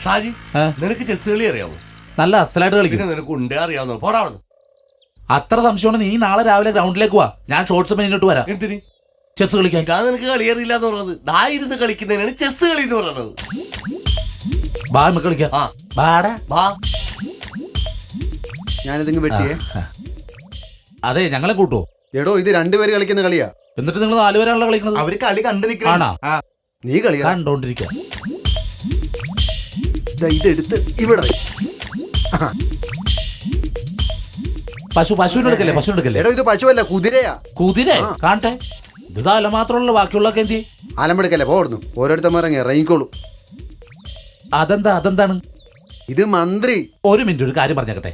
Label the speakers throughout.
Speaker 1: ഷാജി, നിനക്ക് ചെസ് കളി അറിയാമോ?
Speaker 2: നല്ല അസലായിട്ട് കളിക്കും.
Speaker 1: നിനക്ക് ഉണ്ടേ അറിയാവുന്നോ? പോടാ.
Speaker 2: അത്ര സംശയമാണ്. നീ നാളെ രാവിലെ ഗ്രൗണ്ടിലേക്ക് വാ, ഞാൻ ഷോർട്സ് ഇങ്ങോട്ട് വരാം.
Speaker 1: എന്തിന്?
Speaker 2: ചെസ് കളിക്കാൻ.
Speaker 1: ഇതാ നിനക്ക് കളി അറിയില്ല എന്ന് പറഞ്ഞത്. ദാ ഇരുന്ന് കളിക്കുന്നതിനാണ് ചെസ് കളി എന്ന് പറയുന്നത്.
Speaker 2: ബാ നമുക്ക് കളിക്കാം.
Speaker 3: ഞാനിതിങ്ങ് വെട്ടിയേ.
Speaker 2: അതെ, ഞങ്ങളെ കൂട്ടോ.
Speaker 3: എടോ, ഇത് രണ്ടുപേര് കളിക്കുന്ന കളിയാ.
Speaker 2: എന്നിട്ട് നിങ്ങൾ 4 പേരാണല്ലോ കളിക്കുന്നത്.
Speaker 4: അവര് കളി കണ്ടു നിൽക്കണോ?
Speaker 3: നീ കളി
Speaker 2: കണ്ടോണ്ടിരിക്കാം.
Speaker 3: ഇതെടുത്ത് ഇവിടെ
Speaker 2: പശുവിനെടുക്കല്ലേ? പശുവിനെടുക്കല്ലേ?
Speaker 3: എടോ, ഇത് പശുവല്ല, കുതിരയാ.
Speaker 2: കുതിര കാണട്ടെ. ഇത് അല മാത്രമല്ല, ബാക്കിയുള്ളൊക്കെ എന്ത്
Speaker 3: ആലമ്പെടുക്കല്ലേ? പോടുന്നു. ഓരോരുത്തന്മാരങ്ങ് ഇറങ്ങിക്കോളൂ.
Speaker 2: അതെന്താണ്?
Speaker 3: ഇത് മന്ത്രി.
Speaker 2: ഒരു മിനിറ്റ്, ഒരു കാര്യം പറഞ്ഞേക്കട്ടെ.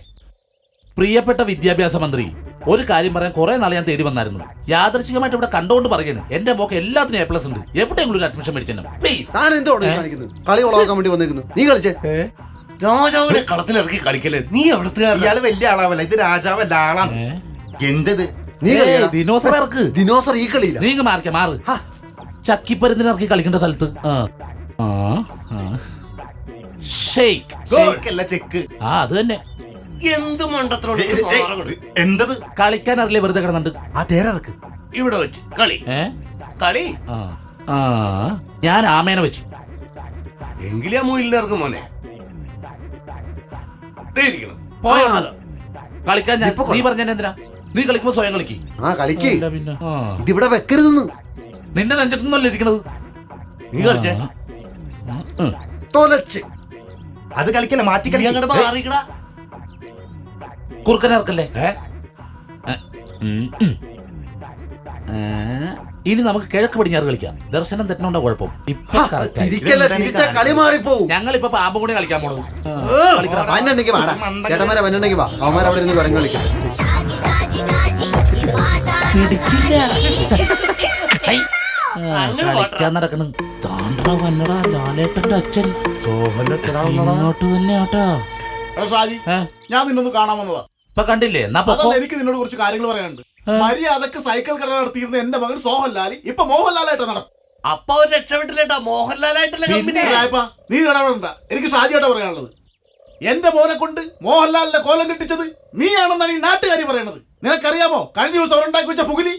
Speaker 2: പ്രിയപ്പെട്ട വിദ്യാഭ്യാസ മന്ത്രി, ഒരു കാര്യം പറയാൻ കുറെ നാളെ ഞാൻ തേടി വന്നായിരുന്നു. യാദർശികമായിട്ട് ഇവിടെ കണ്ടുകൊണ്ട് പറയുന്നത്, എന്റെ മോക്ക് എല്ലാത്തിനും A+ ഉണ്ട്. എവിടെയെങ്കിലും ഒരു അഡ്മിഷൻ മേടിച്ചു.
Speaker 3: കളി കൊളവാക്കാൻ വേണ്ടി വന്നിരിക്കുന്നു. നീ കളിച്ചേ.
Speaker 1: രാജാവിനെ കളത്തിലിറക്കി കളിക്കല്ലേ? നീ എവിടത്തുകാരൻ?
Speaker 4: ഇയാള് വലിയ ആളാവല്ല, ഇത് രാജാവല്ല, ആളാണ്. എന്തത്?
Speaker 3: ദിനോസർ ഈ കളിയില്ല.
Speaker 2: നീ മാറ്. ചക്കിപ്പരുന്നിനിറക്കി കളിക്കേണ്ട സ്ഥലത്ത് അത് തന്നെ.
Speaker 1: എന്ത് മണ്ടത്തിലോട്ട്
Speaker 4: എന്തത്?
Speaker 2: കളിക്കാൻ അറിയില്ല, വെറുതെ കിടന്നുണ്ട്.
Speaker 3: ആ തേരക്ക്
Speaker 1: ഇവിടെ വെച്ച് കളി കളി.
Speaker 2: ഞാൻ ആമേനെ വെച്ച്.
Speaker 1: എങ്കിലേ മൂയിലിന്റെ ഇറക്കും മോനെ.
Speaker 2: കളിക്കാൻ ഞാൻ നീ പറഞ്ഞ എന്തിനാ? നീ കളിക്കുമ്പോ സ്വയം കളിക്ക്.
Speaker 3: കളിക്ക്. ഇതിവിടെ വെക്കരുതെന്ന്.
Speaker 2: നിന്റെ നെഞ്ചത്തൊന്നല്ല ഇരിക്കണത്.
Speaker 1: നീ കളിച്ചേ.
Speaker 4: അത് കളിക്കല്ല, മാറ്റി കളിക്കടാ.
Speaker 2: കുറുക്കനിറക്കല്ലേ? ഇനി നമുക്ക് കിഴക്ക് പടിഞ്ഞാറ് കളിക്കാം. ദർശനം തെറ്റണോണ്ടാ കുഴപ്പം. ഞങ്ങളിപ്പോ പാമ്പും കൂടി കളിക്കാൻ പോണത്. കളിക്കാൻ നടക്കണം. താണ്ടാ വന്നടാ ലാലേട്ടന്റെ അച്ഛൻ. ഇങ്ങോട്ട് തന്നെ ആട്ടാ.
Speaker 4: ഞാൻ നിന്നൊന്ന് കാണാൻ വന്നതാ.
Speaker 2: ഇപ്പൊ കണ്ടില്ലേ?
Speaker 4: എനിക്ക് നിന്നോട് കുറച്ച് കാര്യങ്ങൾ പറയാനുണ്ട്. മര്യാദക്ക് സൈക്കിൾ കട നടത്തിയിരുന്ന എന്റെ മകൻ സോഹൻലാൽ ഇപ്പൊ മോഹൻലാലായിട്ട് നടക്കും.
Speaker 1: അപ്പൊ ഒരു രക്ഷപ്പെട്ടില്ലേട്ടാ? മോഹൻലാലായിട്ടല്ല
Speaker 4: നീ ഇടപെടണ്ട. എനിക്ക് ഷാജിയായിട്ടാ പറയാനുള്ളത്. എന്റെ മോനെ കൊണ്ട് മോഹൻലാലിന്റെ കോലം കെട്ടിച്ചത് നീയാണെന്നാണ് ഈ നാട്ടുകാരി പറയണത്. നിനക്കറിയാമോ കഴിഞ്ഞ ദിവസം അവരുണ്ടാക്കി വെച്ച പുകിലി?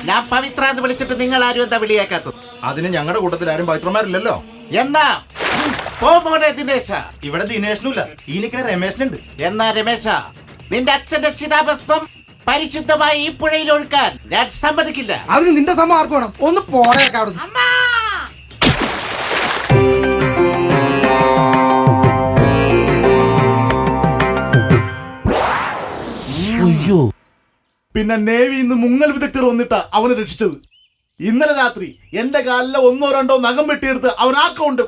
Speaker 5: ഞാൻ പവിത്ര എന്ന് വിളിച്ചിട്ട് നിങ്ങൾ ആരും എന്താ വിളിയാക്കാത്തത്?
Speaker 4: അതിന് ഞങ്ങളുടെ കൂട്ടത്തിൽ ആരും പവിത്രന്മാരില്ലല്ലോ.
Speaker 5: എന്നാ മോനെ ദിനേശ.
Speaker 4: ഇവിടെ ദിനേശനുമില്ല, ഈ നിൽക്കുന്ന രമേശനുണ്ട്.
Speaker 5: എന്നാ രമേശ, നിന്റെ അച്ഛന്റെ ചിതാഭസ്മം പരിശുദ്ധമായി ഈ പുഴയിൽ ഒഴുക്കാൻ ഞാൻ സമ്മതിക്കില്ല.
Speaker 3: അതിന് നിന്റെ സമ്മതം ആർക്ക് വേണം? ഒന്ന് പോടേക്കാം.
Speaker 2: അയ്യോ,
Speaker 4: പിന്നെ നേവി ഇന്ന് മുങ്ങൽ വിദഗ്ധർ വന്നിട്ടാ അവനെ രക്ഷിച്ചത്. ഇന്നലെ രാത്രി എന്റെ കാലിലെ 1 or 2 നഖം വെട്ടിയെടുത്ത് അവൻ ആക്കൗണ്ട്.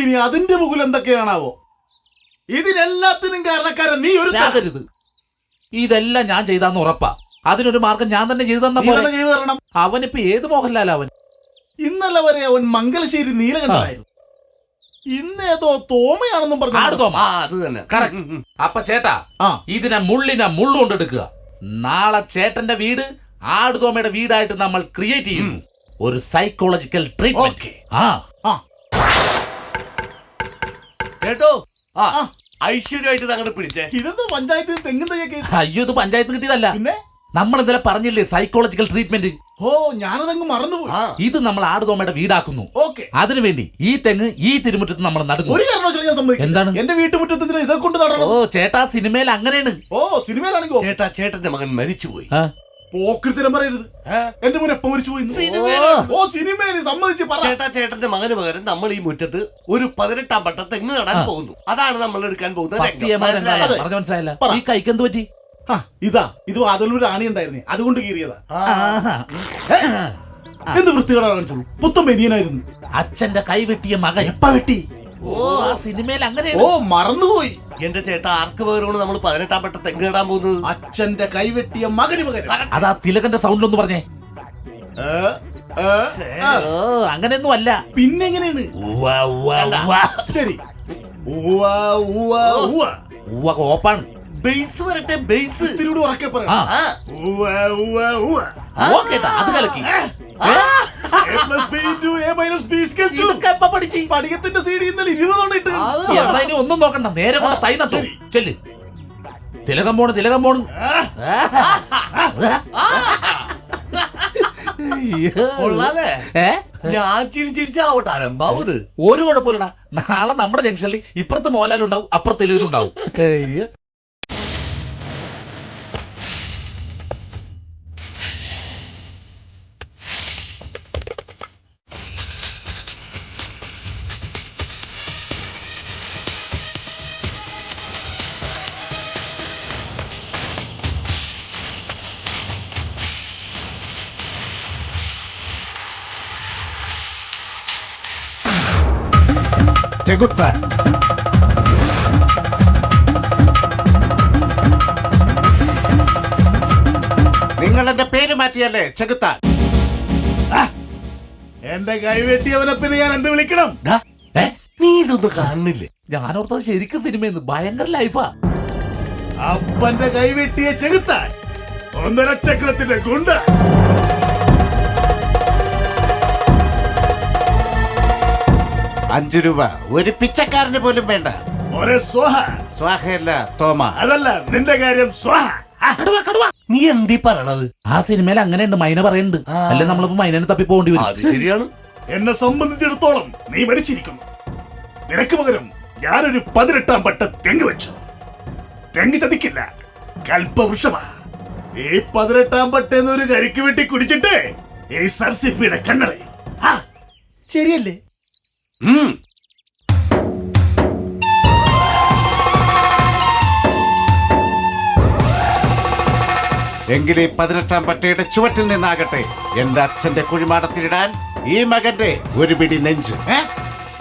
Speaker 4: ഇനി അതിന്റെ മുകളിൽ എന്തൊക്കെയാണാവോ? ഇതിനെല്ലാത്തിനും കാരണക്കാരൻ നീ ഒരു.
Speaker 2: ഇതെല്ലാം ഞാൻ ചെയ്താന്ന് ഉറപ്പാ. അതിനൊരു മാർഗം ഞാൻ തന്നെ ചെയ്തു തരണം. അവനിപ്പോ ഏത് മോഹൻലാൽ? അവൻ
Speaker 4: ഇന്നലെ വരെ അവൻ മംഗലശ്ശേരി നീലകണ്ഠനായിരുന്നു. ഇന്നേതോ തോമയാണെന്നും പറഞ്ഞു.
Speaker 1: അത് തന്നെ.
Speaker 2: അപ്പൊ ചേട്ടാ, ഇതിനെ മുള്ളുകൊണ്ടെടുക്കുക. നാളെ ചേട്ടന്റെ വീട് ആടുതോമയുടെ വീടായിട്ട് നമ്മൾ ക്രിയേറ്റ് ചെയ്യുന്നു. ഒരു സൈക്കോളജിക്കൽ ട്രീറ്റ്മെന്റ്.
Speaker 1: കേട്ടോ? ഐശ്വര്യമായിട്ട് അങ്ങോട്ട് പിടിച്ചേ.
Speaker 4: ഇതെന്താ പഞ്ചായത്തിൽ തെങ്ങും തയ്യൊക്കെ?
Speaker 2: അയ്യോ, ഇത് പഞ്ചായത്ത് കിട്ടിയതല്ല.
Speaker 4: പിന്നെ
Speaker 2: നമ്മൾ ഇന്നലെ പറഞ്ഞില്ലേ സൈക്കോളജിക്കൽ ട്രീറ്റ്മെന്റ്.
Speaker 4: ഓ, ഞാനതങ്ങ് മറന്നുപോയി.
Speaker 2: ഇത് നമ്മൾ ആടുതോമയുടെ വീടാക്കുന്നു. അതിനുവേണ്ടി ഈ തെങ്ങ് ഈ തിരുമുറ്റത്ത് നമ്മൾ നടുന്നു.
Speaker 4: ഒരു കാരണവശാലും ഞാൻ സമ്മതിക്കില്ല.
Speaker 2: എന്താണ്?
Speaker 4: എന്റെ വീട്ടുമുറ്റത്തിന് ഇതൊക്കെ കൊണ്ട് നടണം.
Speaker 2: ഓ ചേട്ടാ, സിനിമയിൽ അങ്ങനെയാണ്.
Speaker 4: ഓ, സിനിമയിലാണെങ്കിൽ
Speaker 1: ചേട്ടന്റെ മകൻ മരിച്ചുപോയി.
Speaker 4: പോക്കൃത്തിനും പറയരുത്. എന്റെ മോൻ എപ്പോ മരിച്ചു പോയി? ഓ, സിനിമയിൽ സമ്മതിച്ച് പറ.
Speaker 1: ചേട്ടന്റെ മകന് പകരം നമ്മൾ ഈ മുറ്റത്ത് ഒരു 18ാം പട്ട തെങ്ങ് നടാൻ പോകുന്നു. അതാണ് നമ്മൾ എടുക്കാൻ പോകുന്നത്.
Speaker 2: മനസ്സിലായില്ല. ഈ കൈക്കെന്ത് പറ്റി?
Speaker 4: ഇത് വാതിലൊരു ആണി ഉണ്ടായിരുന്നേ, അതുകൊണ്ട് കീറിയതാ. എന്ത് വൃത്തികേടാ കാണിച്ചത്? പുത്തൻ ബനിയനായിരുന്നു.
Speaker 2: അച്ഛന്റെ കൈ വെട്ടിയ മകൻ
Speaker 4: എപ്പ വെട്ടി?
Speaker 2: ഓ, ആ സിനിമയിൽ അങ്ങനെ.
Speaker 4: ഓ, മറന്നുപോയി.
Speaker 1: എന്റെ ചേട്ടാ, ആർക്ക് പകരമാണ് നമ്മൾ 18ാം പട്ട തെങ്ങ് നടാൻ പോകുന്നത്?
Speaker 4: അച്ഛന്റെ കൈ വെട്ടിയ മകന് പകരം.
Speaker 2: അതാ തിലകന്റെ സൗണ്ടിലൊന്ന് പറഞ്ഞേ.
Speaker 5: അങ്ങനെയൊന്നും അല്ല.
Speaker 4: പിന്നെങ്ങനെയാണ്?
Speaker 5: ശരി,
Speaker 4: ഊവ, ഊവ, ഊവ.
Speaker 2: ഉവ്വ കോപ്പാണ്.
Speaker 1: ബേസ് വരട്ടെ, ബേസ്.
Speaker 4: ഇത്തിരി കൂടി ഉറക്കെ പറ.
Speaker 2: ആ
Speaker 1: ആ,
Speaker 4: ഊവ, ഊവ, ഊവ.
Speaker 2: ഓക്കേട്ടാ, അത് കലക്കി.
Speaker 4: A plus B into A minus B is equal to.
Speaker 2: ഇതൊക്കെ എപ്പ പഠിച്ച്?
Speaker 4: പഠിക്കത്തിന്റെ CD ഇന്നലെ 20 തവണ ഇട്ട്.
Speaker 2: എന്നാ ഇനി ഒന്നും നോക്കണ്ട, നേരെ കൊണ്ട് തൈ നട്ടു. ചെല്ല്. തിലകം പോണ്, തിലകം പോണ്.
Speaker 1: കൊള്ളാലേ?
Speaker 2: ഏ?
Speaker 1: ഞാൻ ചിരിച്ചിരിച്ചാവട്ടെ അലമ്പാവത്.
Speaker 2: ഒരു കുഴപ്പമില്ലടാ. നാളെ നമ്മുടെ ജംഗ്ഷനിൽ ഇപ്പുറത്ത് മോഹൻലാലുണ്ടാവും, അപ്പുറത്ത് എല്ലൂരുണ്ടാവും.
Speaker 5: ചെകുത്താൻ. നിങ്ങൾ എന്റെ പേര് മാറ്റിയല്ലേ ചെകുത്താൻ?
Speaker 4: എന്റെ കൈവെട്ടിയവനെ പിന്നെ ഞാൻ എന്ത് വിളിക്കണം?
Speaker 1: ഡാ,
Speaker 2: ഏ?
Speaker 1: നീ ഇതൊന്നും കാണുന്നില്ലേ?
Speaker 2: ഞാനോർത്തത് ശരിക്കും സിനിമയെന്ന്. ഭയങ്കര ലൈഫാ.
Speaker 4: അപ്പന്റെ കൈവെട്ടിയ ചെകുത്താൻ, 1.5 ചക്രത്തിന്റെ ഗുണ്ട.
Speaker 5: ₹5 ഒരു പിച്ചക്കാരന് പോലും വേണ്ട.
Speaker 4: ഒരേ സ്വാഹ.
Speaker 5: സ്വാഹയല്ല തോമ.
Speaker 4: അതല്ല നിന്റെ കാര്യം സ്വാഹ.
Speaker 2: കടുവ, കടുവ.
Speaker 1: നീ എന്തീ പറയണത്?
Speaker 2: ആ സിനിമയിൽ അങ്ങനെയുണ്ട്, മൈന പറയുന്നുണ്ട്. അല്ലെ നമ്മളിപ്പോ മൈനനെ തപ്പി പോകേണ്ടി വരും.
Speaker 1: അത് ശരിയാണ്.
Speaker 4: എന്നെ സംബന്ധിച്ചിടത്തോളം നീ മരിച്ചിരിക്കുന്നു. നിനക്ക് പകരം ഞാനൊരു 18ാം പട്ട തെങ്ങ് വെച്ചു. തെങ്ങ് ചതിക്കില്ല, കൽപ്പവൃക്ഷമാ. ഈ 18ാം പട്ടേന്ന് ഒരു കരിക്ക് വെട്ടി കുടിച്ചിട്ട് ഈ സർസിപ്പിയുടെ കണ്ണടയും. ശരിയല്ലേ?
Speaker 1: ഉം.
Speaker 5: എങ്കിൽ ഈ 18ാം പട്ടയുടെ ചുവട്ടിൽ നിന്നാകട്ടെ എന്റെ അച്ഛന്റെ കുഴിമാടത്തിലിടാൻ ഈ മകന്റെ ഒരു പിടി നെഞ്ച്.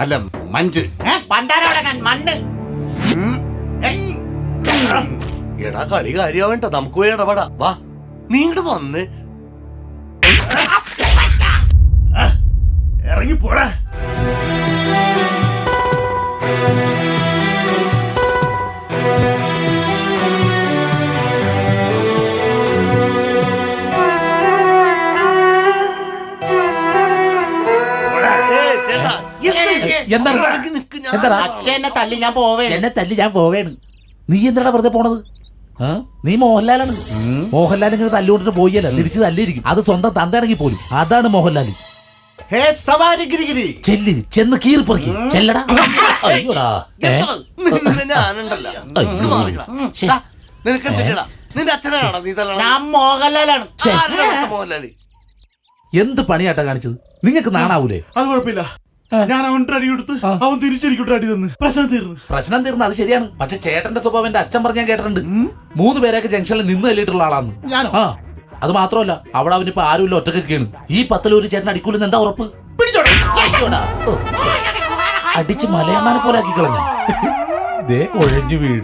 Speaker 5: അല്ല മഞ്ച്.
Speaker 6: പണ്ടാരോടങ്ങാൻ മണ്ണ്.
Speaker 1: എടാ കളി കാര്യാവണ്ട, നമുക്ക് പോയി ഇടപെടാ. വാ, നീ ഇങ്ങോട്ട് വന്ന്.
Speaker 4: ഇറങ്ങി പോടാ.
Speaker 1: ഏയ് ചേട്ടാ,
Speaker 2: എന്താണ്?
Speaker 1: ഇവിടേക്ക് നിക്ക്, ഞാൻ
Speaker 2: എന്താടാ?
Speaker 6: അച്ഛനെ തല്ലി ഞാൻ പോവേണ്.
Speaker 2: എന്നെ തല്ലി ഞാൻ പോവേണ്. നീ എന്താടാ വെറുതെ പോണത്? ആ? നീ മോഹൻലാലാണ്. മോഹൻലാൽ ഇങ്ങനെ തല്ലുകൊണ്ടിട്ട് പോയല്ല, തിരിച്ച് തല്ലിയിരിക്കും. അത് സ്വന്തം തന്തയാണെങ്കിൽ പോലും. അതാണ് മോഹൻലാൽ.
Speaker 5: ഹേ സവാരി ഗിരിഗിരി.
Speaker 2: ചെല്ല്, ചെന്ന് കീറിപ്പറിക്ക്. ചെല്ലടാ. അയ്യോടാ. ഏ?
Speaker 1: നിന്നെ ഞാനുണ്ടല്ലോ. ഇങ്ങട് മാറിക്കടാ. ദാ, നിനക്ക് എന്തിനാ? നിന്റെ അച്ഛനാണോ നീ തല്ലണത്?
Speaker 6: ഞാൻ മോഹൻലാലാണ്.
Speaker 2: ഛെ,
Speaker 1: ആരാ അടുത്ത മോഹൻലാല്?
Speaker 2: എന്ത് പണിയാട്ടാ കാണിച്ചത്? നിങ്ങൾക്ക് നാണാവൂലേ?
Speaker 4: അത് കുഴപ്പമില്ല. ഞാൻ അവന്റെ അടി കൊടുത്ത് അവൻ തിരിച്ചെനിക്കൊട്ട് അടി തന്ന് പ്രശ്നം തീർന്നു.
Speaker 2: പ്രശ്നം തീർന്ന അത് ശരിയാണ്. പക്ഷെ ചേട്ടന്റെ സ്വഭാവം എന്റെ അച്ഛൻ പറഞ്ഞാൻ കേട്ടിട്ടുണ്ട്. 3 പേരൊക്കെ ജംഗ്ഷനിൽ നിന്ന് തല്ലിയിട്ടുള്ള ആളാന്ന്.
Speaker 4: ഞാനോ?
Speaker 2: ആ, അത് മാത്രമല്ല അവിടെ അവനിപ്പോ ആരുമില്ല, ഒറ്റക്കൊക്കെയാണ്. ഈ 10 ഒരു ചേട്ടൻ അടിക്കൂലെന്ന് എന്താ ഉറപ്പ്? അയ്യോടാ. ഓ. അടിച്ച് മലയണ്ണാനെ പോലെ ആക്കി കളഞ്ഞ. ദേ ഒഴഞ്ഞു വീഴും.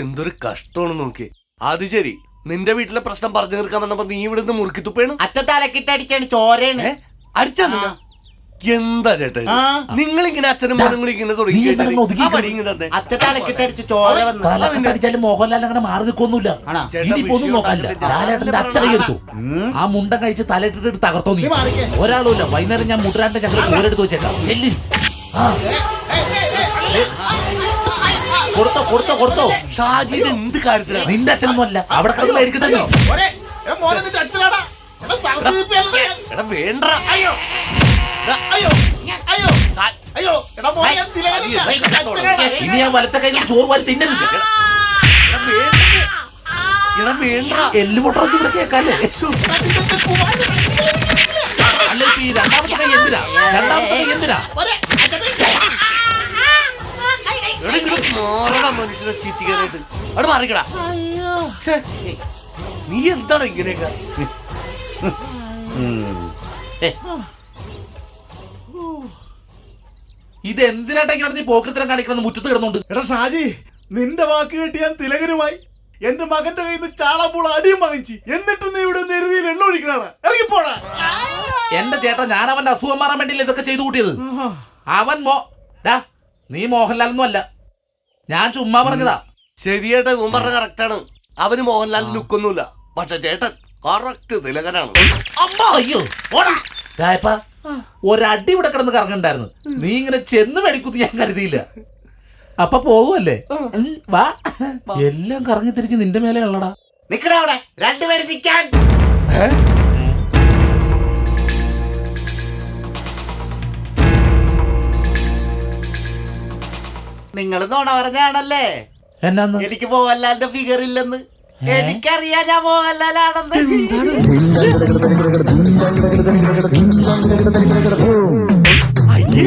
Speaker 1: എന്തൊരു കഷ്ടമാണ് നോക്കി. അത് ശരി, നിന്റെ വീട്ടിലെ പ്രശ്നം പറഞ്ഞു തീർക്കാൻ വന്നപ്പോ നീ ഇവിടുന്ന് മുറുക്കി തുപ്പേണ്.
Speaker 6: അച്ഛൻ തലക്കിട്ടടിച്ചാണ് ചോരയാണ്.
Speaker 1: അടിച്ചാ എന്താ ചേട്ടാ ഇത്? നിങ്ങളിങ്ങനെ അച്ഛനും മോനും കൂടി ഇങ്ങനെ തുടങ്ങി
Speaker 2: നീ എന്താണ് ഒതുക്കി
Speaker 1: ആ പടി ഇങ്ങനെ തന്നെ.
Speaker 6: അച്ഛൻ തലക്കിട്ടടിച്ച് ചോര വന്ന്.
Speaker 2: തലക്കടിച്ചാലും മോഹൻലാൽ അങ്ങനെ മാറി നിൽക്കൊന്നുമില്ല.
Speaker 6: ആണോ?
Speaker 2: ഇനിയിപ്പോ ഒന്നും നോക്കാനില്ല. ലാലേട്ടന്റെ അച്ഛൻ എടുത്തു. ആ മുണ്ടം കഴിച്ച് തലയിട്ടിട്ട് തകർത്തോ നീ. ഒരാളുമില്ല. വൈകുന്നേരം ഞാൻ മുട്ടരാന്റെ ഞങ്ങൾ ചോരെടുത്ത് വെച്ചേക്കാം. ചെല്ലി. കൊടുത്തോ കൊടുത്തോ കൊടുത്തോ.
Speaker 1: ഷാജിയുടെ എന്ത് കാര്യത്തിലാണ്?
Speaker 2: നിന്റെ അച്ഛനൊന്നും അല്ല. അവിടെ കിടന്ന് മേടിക്കട്ടെ നീ.
Speaker 1: എടാ വേണ്ട.
Speaker 4: അയ്യോ അയ്യോ അയ്യോ അയ്യോ എടാ മോനെ, ഞാൻ തിലകനല്ല. അച്ഛനാണ്.
Speaker 2: ഇനി ഞാൻ വലത്തെ കൈ കൊണ്ട് ചോറ് വാരി തിന്നരുത്.
Speaker 1: എടാ വേണ്ട.
Speaker 2: എല്ലുമുട്ട വെച്ച് ഇവിടെ കേൾക്കാല്ലേ? അല്ല ഇപ്പൊ ഈ രണ്ടാമത്തെ കൈ എന്തിനാ? രണ്ടാമത്തെ കൈ എന്തിനാ?
Speaker 1: എടാ ഇങ്ങോട്ട് മാറടാ മനുഷ്യനെ ചീറ്റിക്കാനായിട്ട്. അവിടെ മാറിക്കടാ. ഛെ, നീ എന്താണ് ഇങ്ങനെയൊക്കെ?
Speaker 2: ഇത് എന്തിനാട്ടാ ഇങ്ങനെ നീ പോക്കൃത്തരം കാണിക്കണം മുറ്റത്ത് കിടന്നുണ്ട്?
Speaker 4: എടാ ഷാജി, നിന്റെ വാക്ക് കേട്ട് ഞാൻ തിലകനുമായി എന്റെ മകന്റെ കയ്യിൽ നിന്ന് ചാളപ്പോൾ അടിയും വാങ്ങിച്ചു. എന്നിട്ട് നീ ഇവിടെ നെരുതിയിൽ എണ്ണ ഒഴിക്കണാണ്. ഇറങ്ങിപ്പോടാ.
Speaker 2: എന്റെ ചേട്ടാ, ഞാൻ അവന്റെ അസുഖം മാറാൻ വേണ്ടിയില്ല ഇതൊക്കെ ചെയ്തു കൂട്ടിയത്. അവൻ നീ മോഹൻലാലൊന്നും അല്ല, ഞാൻ ചുമ്മാ പറഞ്ഞതാ.
Speaker 1: ശരിയേട്ടാ, ഇവൻ പറഞ്ഞ കറക്റ്റാണ്. അവന് മോഹൻലാലിന് ലുക്കൊന്നുമില്ല. പക്ഷെ ചേട്ടൻ കറക്റ്റ് തിലകനാണ്.
Speaker 2: അയ്യോ ഓടാ രായപ്പ, ഒരടി ഇവിടെ കിടന്ന് കറങ്ങണ്ടായിരുന്നു. നീ ഇങ്ങനെ ചെന്ന് മേടിക്കുന്നു ഞാൻ കരുതിയില്ല. അപ്പൊ പോകുമല്ലേ? വാ, എല്ലാം കറങ്ങി തിരിച്ച് നിന്റെ മേലെ ഉള്ളടാ.
Speaker 6: നിക്കടാ അവിടെ, രണ്ടുപേരും നിക്കാൻ. നിങ്ങൾ നോണ പറഞ്ഞാണല്ലേ
Speaker 2: എന്നാന്ന്?
Speaker 6: എനിക്ക് മോഹൻലാലിന്റെ ഫിഗർ ഇല്ലെന്ന്. എനിക്കറിയാം ഞാൻ മോഹൻലാലാണെന്ന്.
Speaker 1: അയ്യേ